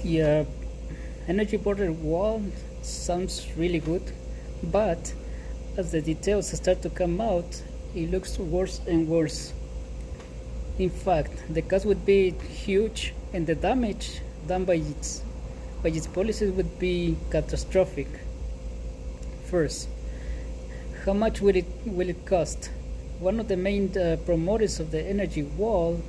The energy border wall sounds really good, but as the details start to come out, it looks worse and worse. In fact, the cost would be huge and the damage done by its policies would be catastrophic. First, how much will it cost? One of the main promoters of the energy wall,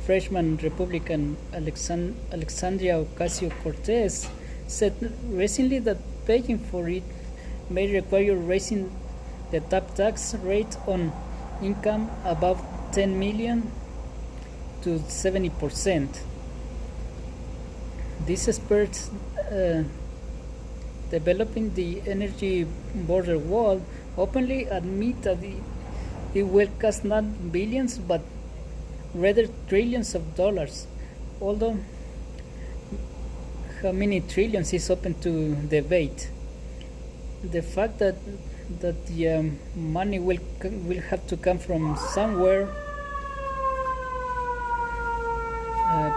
freshman Republican Alexandria Ocasio Cortez, said recently that paying for it may require raising the top tax rate on income above 10 million to 70%. These experts developing the energy border wall openly admit that it will cost not billions but rather trillions of dollars. Although how many trillions is open to debate. The fact that the money will have to come from somewhere.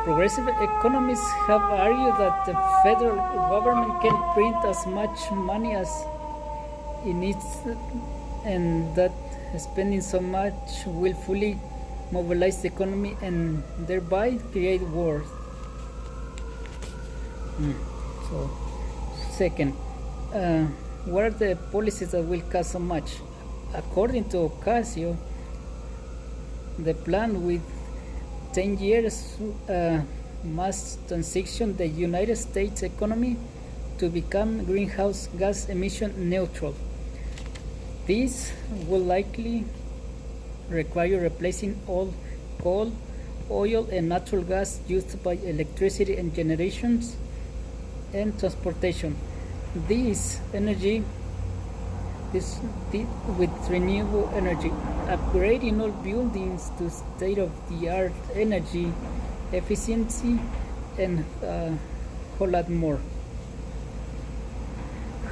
Progressive economists have argued that the federal government can print as much money as it needs, and that spending so much will fully mobilize the economy and thereby create worth. So, second, what are the policies that will cost so much? According to Ocasio, the plan with 10 years must transition the United States economy to become greenhouse gas emission neutral. This will likely require replacing all coal, oil, and natural gas used by electricity and generations and transportation. This energy with renewable energy, upgrading all buildings to state-of-the-art energy efficiency, and a whole lot more.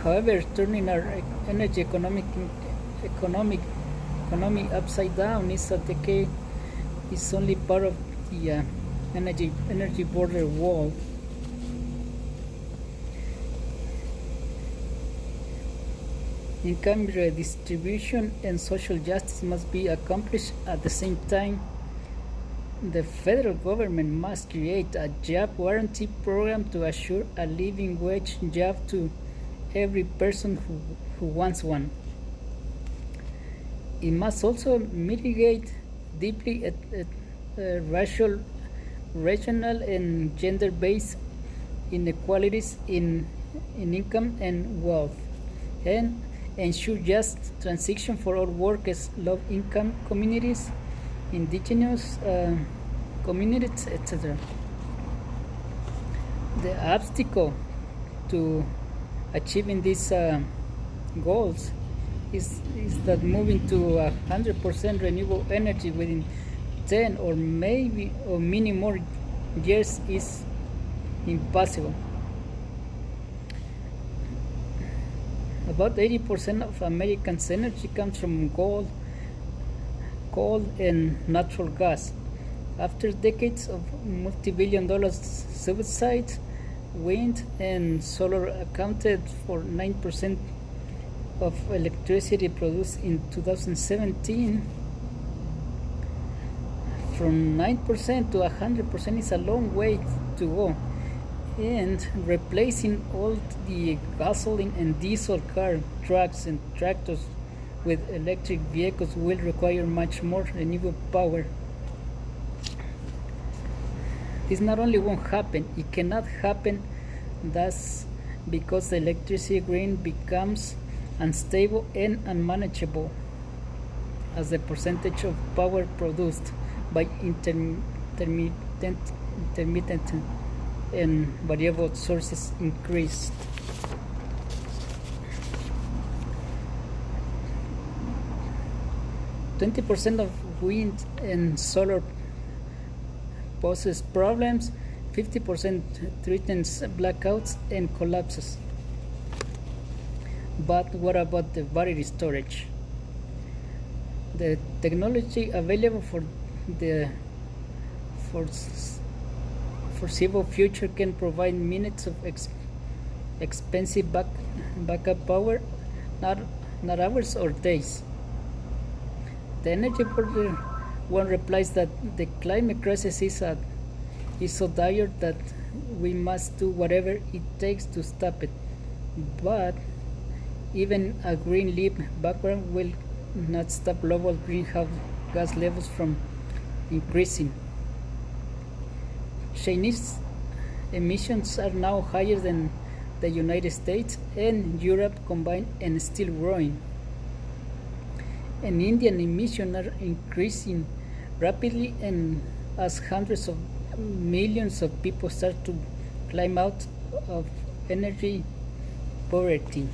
However, turning our energy economy upside down is only part of the energy border wall. Income redistribution and social justice must be accomplished at the same time. The federal government must create a job guarantee program to assure a living wage job to every person who wants one. It must also mitigate deeply racial, regional, and gender-based inequalities in income and wealth, and ensure just transition for all workers, low-income communities, indigenous communities, etc. The obstacle to achieving these goals is that moving to 100% renewable energy within 10 or many more years is impossible. About 80% of Americans' energy comes from coal and natural gas. After decades of multi-billion-dollar subsidies, wind and solar accounted for 9% of electricity produced in 2017. From 9% to 100% is a long way to go. And replacing all the gasoline and diesel car, trucks, and tractors with electric vehicles will require much more renewable power. This not only won't happen, it cannot happen thus because the electricity grid becomes unstable and unmanageable as the percentage of power produced by intermittent and variable sources increased. %20 of wind and solar poses problems, 50% threatens blackouts and collapses. But what about the battery storage? The technology available for foreseeable future can provide minutes of expensive backup power, not hours or days. The Energy Reporter one replies that the climate crisis is so dire that we must do whatever it takes to stop it. But even a green leap backward will not stop global greenhouse gas levels from increasing. Chinese emissions are now higher than the United States and Europe combined and still growing. And Indian emissions are increasing rapidly, and as hundreds of millions of people start to climb out of energy poverty.